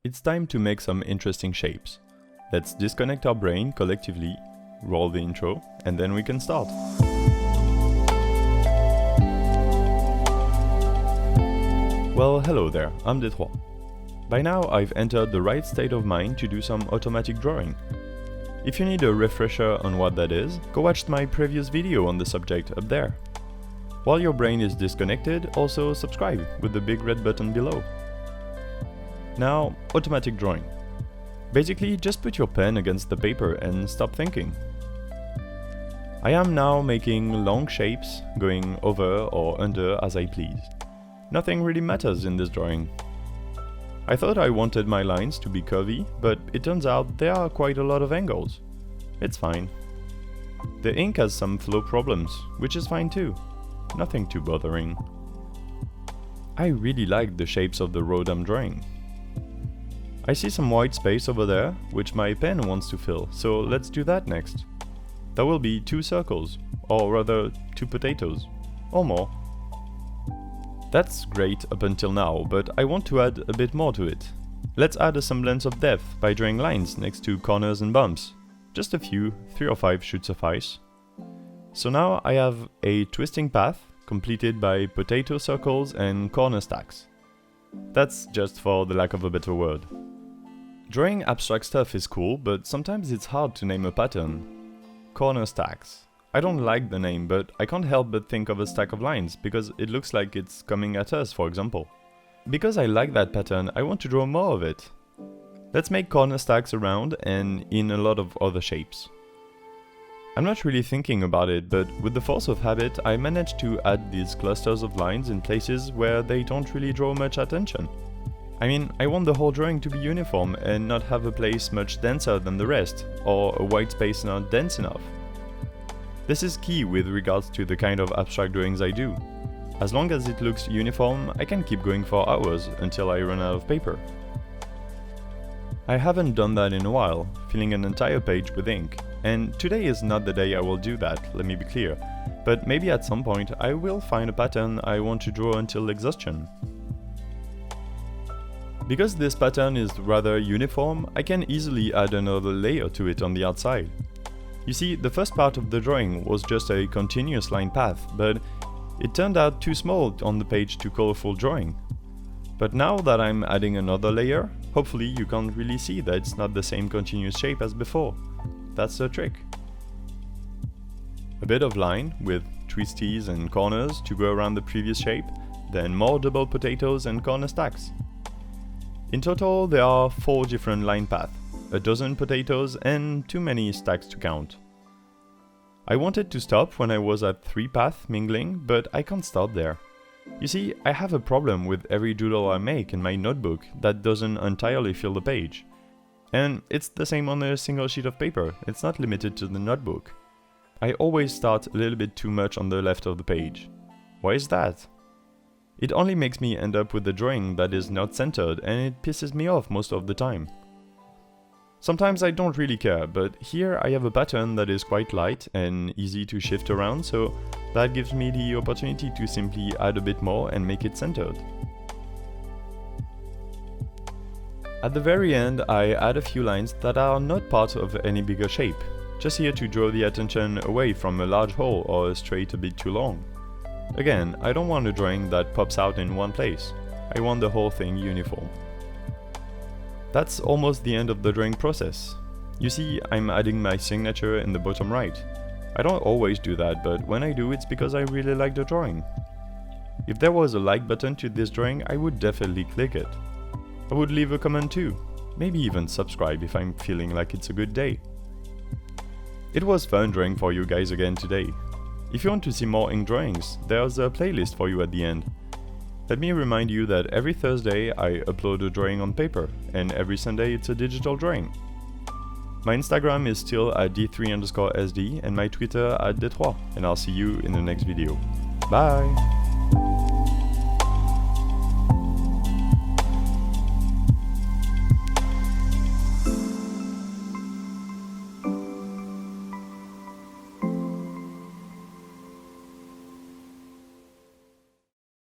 It's time to make some interesting shapes. Let's disconnect our brain collectively, roll the intro, and then we can start. Well, hello there, I'm Detroit. By now I've entered the right state of mind to do some automatic drawing. If you need a refresher on what that is, go watch my previous video on the subject up there. While your brain is disconnected, also subscribe with the big red button below. Now, automatic drawing. Basically, just put your pen against the paper and stop thinking. I am now making long shapes, going over or under as I please. Nothing really matters in this drawing. I thought I wanted my lines to be curvy, but it turns out there are quite a lot of angles. It's fine. The ink has some flow problems, which is fine too. Nothing too bothering. I really like the shapes of the road I'm drawing. I see some white space over there, which my pen wants to fill, so let's do that next. That will be 2 circles, or rather 2 potatoes, or more. That's great up until now, but I want to add a bit more to it. Let's add a semblance of depth by drawing lines next to corners and bumps. Just a few, 3 or 5 should suffice. So now I have a twisting path, completed by potato circles and corner stacks. That's just for the lack of a better word. Drawing abstract stuff is cool, but sometimes it's hard to name a pattern. Corner stacks. I don't like the name, but I can't help but think of a stack of lines, because it looks like it's coming at us, for example. Because I like that pattern, I want to draw more of it. Let's make corner stacks around and in a lot of other shapes. I'm not really thinking about it, but with the force of habit, I managed to add these clusters of lines in places where they don't really draw much attention. I mean, I want the whole drawing to be uniform and not have a place much denser than the rest, or a white space not dense enough. This is key with regards to the kind of abstract drawings I do. As long as it looks uniform, I can keep going for hours until I run out of paper. I haven't done that in a while, filling an entire page with ink, and today is not the day I will do that, let me be clear, but maybe at some point I will find a pattern I want to draw until exhaustion. Because this pattern is rather uniform, I can easily add another layer to it on the outside. You see, the first part of the drawing was just a continuous line path, but it turned out too small on the page to call a full drawing. But now that I'm adding another layer, hopefully you can't really see that it's not the same continuous shape as before. That's the trick. A bit of line with twisties and corners to go around the previous shape, then more double potatoes and corner stacks. In total, there are 4 different line paths, a dozen potatoes and too many stacks to count. I wanted to stop when I was at 3 paths mingling, but I can't start there. You see, I have a problem with every doodle I make in my notebook that doesn't entirely fill the page. And it's the same on a single sheet of paper, it's not limited to the notebook. I always start a little bit too much on the left of the page. Why is that? It only makes me end up with a drawing that is not centered, and it pisses me off most of the time. Sometimes I don't really care, but here I have a pattern that is quite light and easy to shift around, so that gives me the opportunity to simply add a bit more and make it centered. At the very end, I add a few lines that are not part of any bigger shape, just here to draw the attention away from a large hole or a straight a bit too long. Again, I don't want a drawing that pops out in one place. I want the whole thing uniform. That's almost the end of the drawing process. You see, I'm adding my signature in the bottom right. I don't always do that, but when I do, it's because I really like the drawing. If there was a like button to this drawing, I would definitely click it. I would leave a comment too, maybe even subscribe if I'm feeling like it's a good day. It was fun drawing for you guys again today. If you want to see more ink drawings, there's a playlist for you at the end. Let me remind you that every Thursday I upload a drawing on paper, and every Sunday it's a digital drawing. My Instagram is still at d3_sd and my Twitter at Detroit, and I'll see you in the next video. Bye!